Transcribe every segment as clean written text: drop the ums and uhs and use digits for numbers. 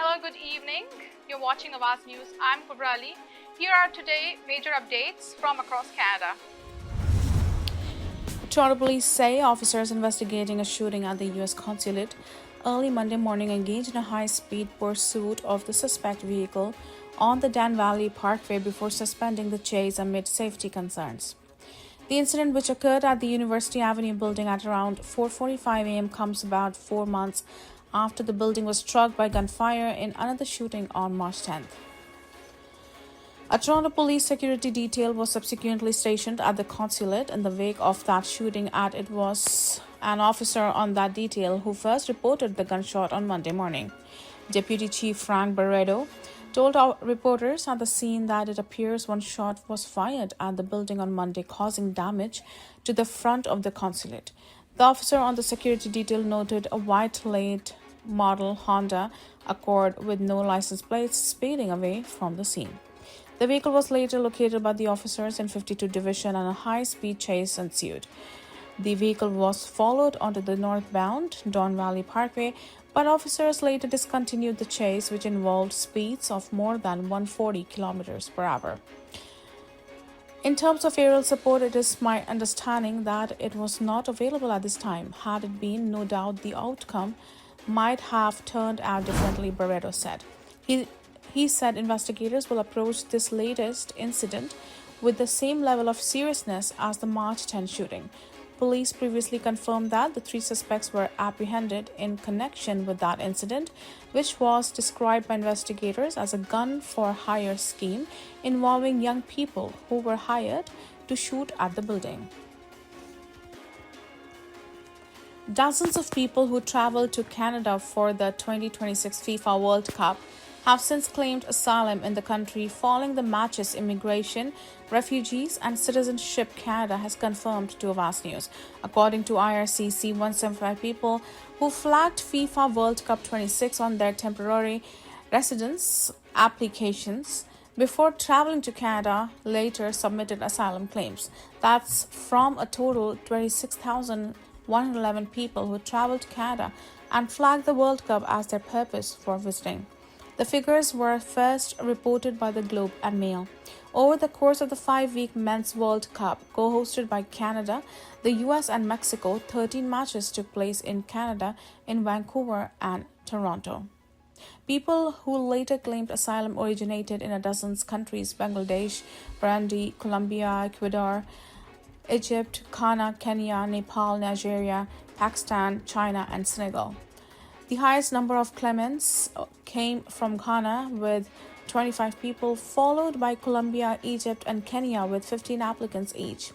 Hello, good evening. You're watching Awaz News. I'm Kubra Ali. Here are today major updates from across Canada. Toronto police say officers investigating a shooting at the U.S. consulate early Monday morning engaged in a high-speed pursuit of the suspect vehicle on the Dan Valley Parkway before suspending the chase amid safety concerns. The incident, which occurred at the University Avenue building at around 4:45 a.m., comes about 4 months after the building was struck by gunfire in another shooting on March 10th. A Toronto police security detail was subsequently stationed at the consulate in the wake of that shooting, and it was an officer on that detail who first reported the gunshot on Monday morning. Deputy Chief Frank Barredo told our reporters at the scene that it appears one shot was fired at the building on Monday, causing damage to the front of the consulate. The officer on the security detail noted a white late model Honda Accord with no license plates speeding away from the scene. The vehicle was later located by the officers in 52 Division and a high-speed chase ensued. The vehicle was followed onto the northbound Don Valley Parkway, but officers later discontinued the chase, which involved speeds of more than 140 kilometers per hour. In terms of aerial support, it is my understanding that it was not available at this time. Had it been, no doubt the outcome might have turned out differently, Barreto said. He said investigators will approach this latest incident with the same level of seriousness as the March 10 shooting. Police previously confirmed that the 3 suspects were apprehended in connection with that incident, which was described by investigators as a gun-for-hire scheme involving young people who were hired to shoot at the building. Dozens of people who traveled to Canada for the 2026 FIFA World Cup have since claimed asylum in the country following the match's immigration, refugees, and citizenship Canada has confirmed to Awaz News. According to IRCC, 175 people who flagged FIFA World Cup 26 on their temporary residence applications before traveling to Canada later submitted asylum claims. That's from a total 26,111 people who traveled to Canada and flagged the World Cup as their purpose for visiting. The figures were first reported by the Globe and Mail. Over the course of the 5-week Men's World Cup, co-hosted by Canada, the US and Mexico, 13 matches took place in Canada, in Vancouver and Toronto. People who later claimed asylum originated in a dozen countries: Bangladesh, Burundi, Colombia, Ecuador, Egypt, Ghana, Kenya, Nepal, Nigeria, Pakistan, China, and Senegal. The highest number of claimants came from Ghana with 25 people, followed by Colombia, Egypt, and Kenya with 15 applicants each.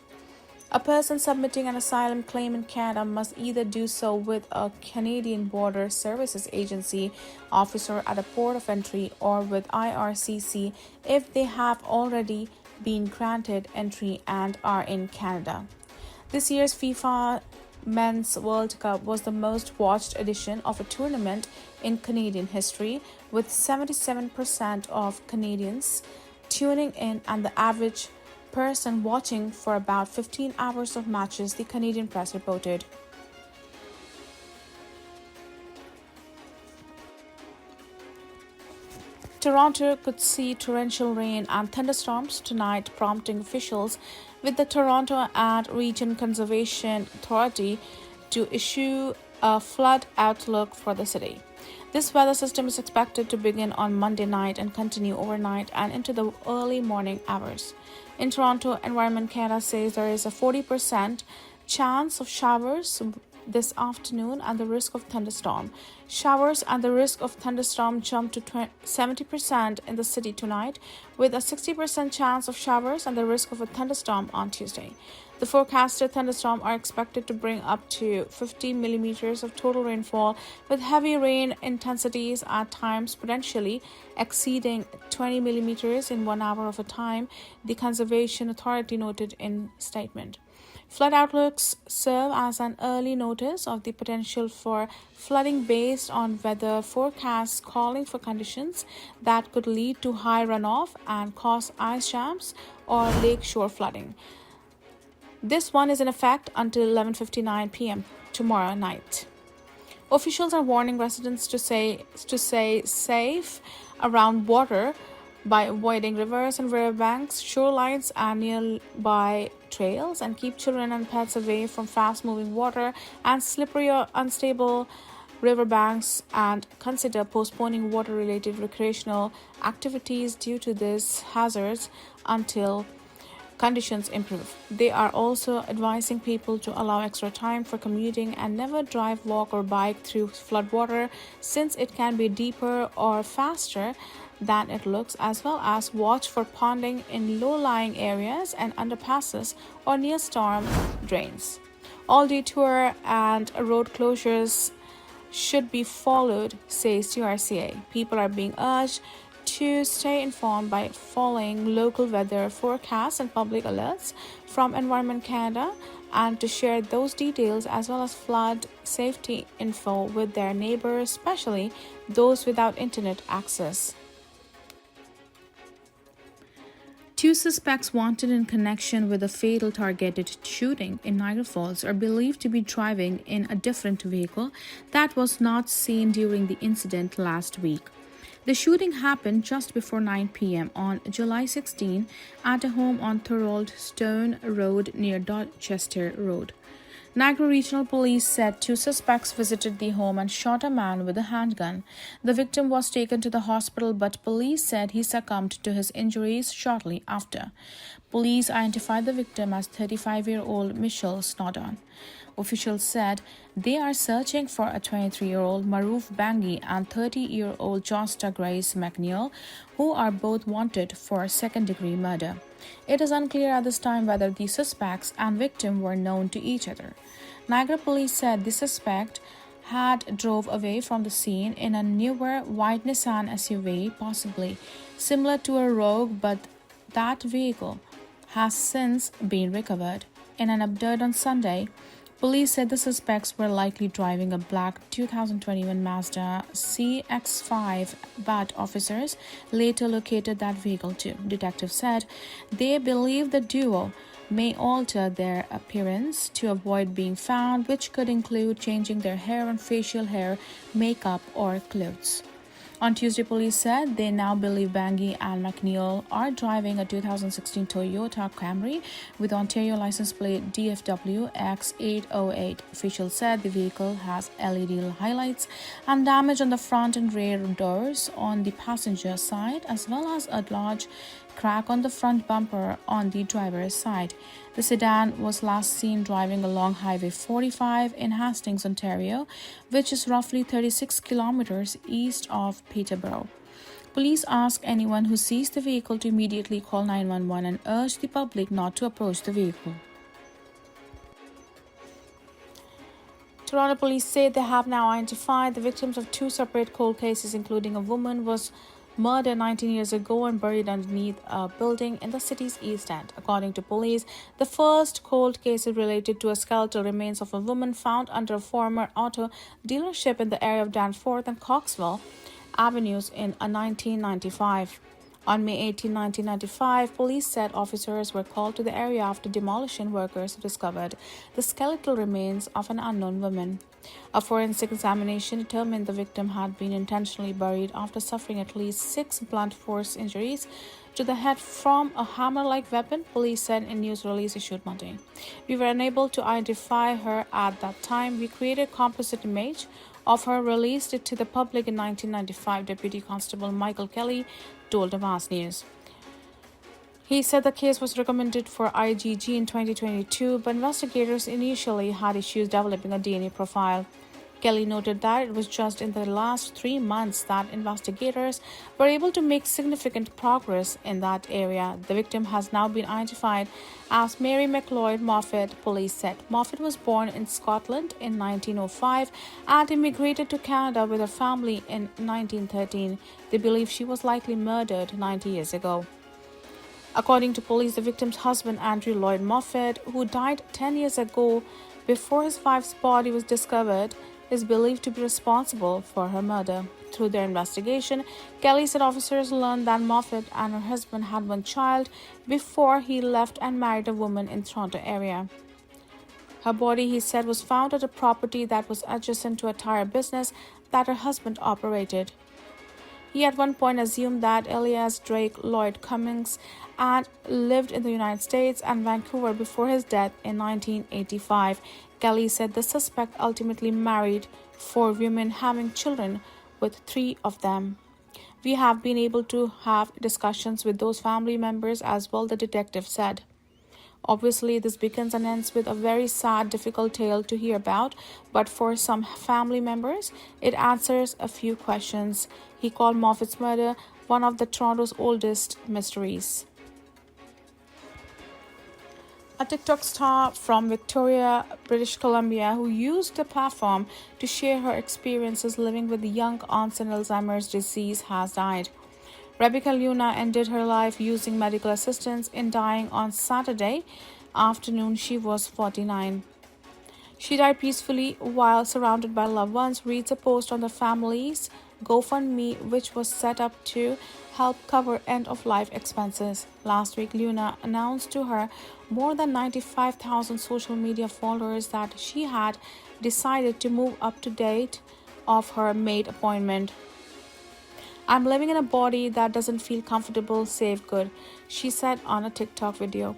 A person submitting an asylum claim in Canada must either do so with a Canadian Border Services Agency officer at a port of entry or with IRCC if they have already been granted entry and are in Canada. This year's FIFA Men's World Cup was the most watched edition of a tournament in Canadian history, with 77% of Canadians tuning in and the average person watching for about 15 hours of matches, the Canadian press reported. Toronto could see torrential rain and thunderstorms tonight, prompting officials with the Toronto and Region Conservation Authority to issue a flood outlook for the city. This weather system is expected to begin on Monday night and continue overnight and into the early morning hours. In Toronto, Environment Canada says there is a 40% chance of showers this afternoon and the risk of thunderstorm. Showers and the risk of thunderstorm jump to 70% in the city tonight, with a 60% chance of showers and the risk of a thunderstorm on Tuesday. The forecasted thunderstorms are expected to bring up to 50 millimeters of total rainfall, with heavy rain intensities at times potentially exceeding 20 millimeters in 1 hour of a time, the Conservation Authority noted in a statement. Flood outlooks serve as an early notice of the potential for flooding based on weather forecasts calling for conditions that could lead to high runoff and cause ice jams or lakeshore flooding. This one is in effect until 11:59 p.m. tomorrow night. Officials are warning residents to stay safe around water by avoiding rivers and riverbanks, shorelines, and nearby trails, and keep children and pets away from fast-moving water and slippery or unstable riverbanks, and consider postponing water-related recreational activities due to these hazards until conditions improve. They are also advising people to allow extra time for commuting and never drive, walk, or bike through floodwater since it can be deeper or faster than it looks, as well as watch for ponding in low-lying areas and underpasses or near storm drains. All detour and road closures should be followed, says URCA. People are being urged to stay informed by following local weather forecasts and public alerts from Environment Canada, and to share those details as well as flood safety info with their neighbors, especially those without internet access. Two suspects wanted in connection with a fatal targeted shooting in Niagara Falls are believed to be driving in a different vehicle that was not seen during the incident last week. The shooting happened just before 9 p.m. on July 16 at a home on Thorold Stone Road near Dorchester Road. Niagara Regional Police said two suspects visited the home and shot a man with a handgun. The victim was taken to the hospital, but police said he succumbed to his injuries shortly after. Police identified the victim as 35-year-old Michelle Snowdon. Officials said they are searching for a 23-year-old Maruf Bangi and 30-year-old Josta Grace McNeil, who are both wanted for second-degree murder. It is unclear at this time whether the suspects and victim were known to each other. Niagara police said the suspect had drove away from the scene in a newer white Nissan SUV, possibly similar to a Rogue, but that vehicle has since been recovered. In an update on Sunday, police said the suspects were likely driving a black 2021 Mazda CX-5, but officers later located that vehicle too. Detectives said they believe the duo may alter their appearance to avoid being found, which could include changing their hair and facial hair, makeup, or clothes. On Tuesday, police said they now believe Bangi and McNeil are driving a 2016 Toyota Camry with Ontario license plate DFW X808. Officials said the vehicle has LED highlights and damage on the front and rear doors on the passenger side, as well as a large crack on the front bumper on the driver's side. The sedan was last seen driving along Highway 45 in Hastings, Ontario, which is roughly 36 kilometers east of Peterborough. Police ask anyone who sees the vehicle to immediately call 911 and urge the public not to approach the vehicle. Toronto police say they have now identified the victims of two separate cold cases, including a woman was murdered 19 years ago and buried underneath a building in the city's East End. According to police, the first cold case is related to a skeletal remains of a woman found under a former auto dealership in the area of Danforth and Coxwell Avenues in 1995. On May 18, 1995, police said officers were called to the area after demolition workers discovered the skeletal remains of an unknown woman. A forensic examination determined the victim had been intentionally buried after suffering at least 6 blunt force injuries to the head from a hammer-like weapon, police said in a news release issued Monday. We were unable to identify her at that time. We created a composite image of her, released it to the public in 1995, Deputy Constable Michael Kelly told Awaz News. He said the case was recommended for IGG in 2022, but investigators initially had issues developing a DNA profile. Kelly noted that it was just in the last 3 months that investigators were able to make significant progress in that area. The victim has now been identified as Mary McLeod Moffat, police said. Moffat was born in Scotland in 1905 and immigrated to Canada with her family in 1913. They believe she was likely murdered 90 years ago. According to police, the victim's husband, Andrew Lloyd Moffat, who died 10 years ago before his wife's body was discovered, is believed to be responsible for her murder. Through their investigation, Kelly said officers learned that Moffat and her husband had one child before he left and married a woman in the Toronto area. Her body, he said, was found at a property that was adjacent to a tire business that her husband operated. He at one point assumed that Elias Drake Lloyd Cummings had lived in the United States and Vancouver before his death in 1985. Kelly said the suspect ultimately married 4 women, having children with 3 of them. We have been able to have discussions with those family members as well, the detective said. Obviously, this begins and ends with a very sad, difficult tale to hear about, but for some family members, it answers a few questions. He called Moffat's murder one of the Toronto's oldest mysteries. A TikTok star from Victoria, British Columbia, who used the platform to share her experiences living with young onset Alzheimer's disease, has died. Rebecca Luna ended her life using medical assistance in dying on Saturday afternoon. She was 49. She died peacefully while surrounded by loved ones, reads a post on the family's GoFundMe, which was set up to help cover end-of-life expenses. Last week, Luna announced to her more than 95,000 social media followers that she had decided to move up to date of her May appointment. "I'm living in a body that doesn't feel comfortable, save good," she said on a TikTok video.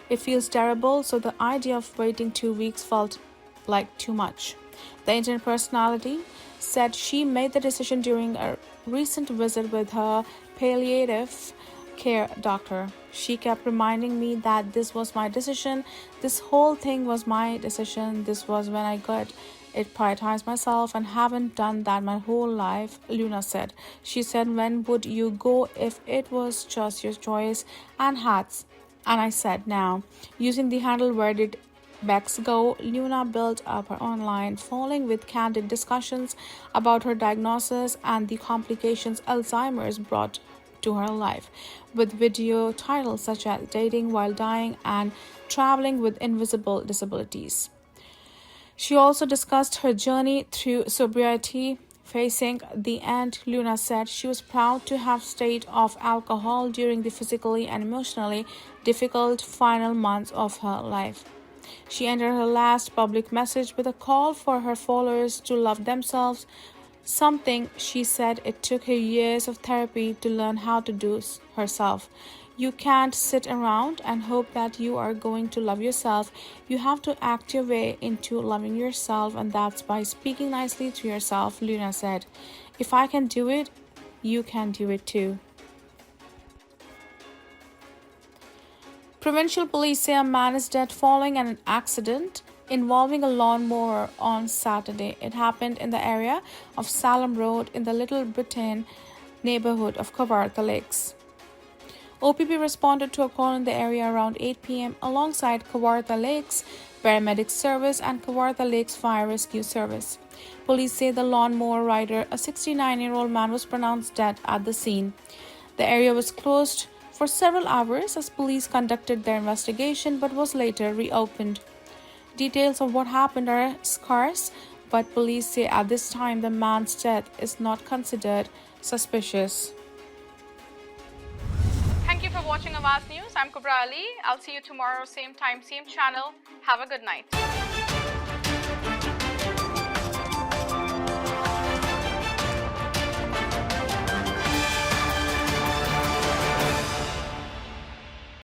"It feels terrible, so the idea of waiting 2 weeks felt like too much." The internet personality said she made the decision during a recent visit with her palliative care doctor. "She kept reminding me that this was my decision. This whole thing was my decision. This was when I got it, prioritized myself, and haven't done that my whole life," Luna said. She said, "When would you go if it was just your choice and hats?" And I said, "Now." Using the handle "Where did Bex go?" Luna built up her online following with candid discussions about her diagnosis and the complications Alzheimer's brought to her life, with video titles such as "Dating While Dying" and "Traveling with Invisible Disabilities." She also discussed her journey through sobriety. Facing the end, Luna said she was proud to have stayed off alcohol during the physically and emotionally difficult final months of her life. She ended her last public message with a call for her followers to love themselves, something she said it took her years of therapy to learn how to do herself. "You can't sit around and hope that you are going to love yourself. You have to act your way into loving yourself, and that's by speaking nicely to yourself," Luna said. "If I can do it, you can do it too." Provincial police say a man is dead following an accident involving a lawnmower on Saturday. It happened in the area of Salem Road in the Little Britain neighborhood of Kawartha Lakes. OPP responded to a call in the area around 8 p.m. alongside Kawartha Lakes Paramedic Service and Kawartha Lakes Fire Rescue Service. Police say the lawnmower rider, a 69-year-old man, was pronounced dead at the scene. The area was closed for several hours as police conducted their investigation, but was later reopened. Details of what happened are scarce, but police say at this time the man's death is not considered suspicious. Thank you for watching Awaz News. I'm Kubra Ali. I'll see you tomorrow, same time, same channel. Have a good night.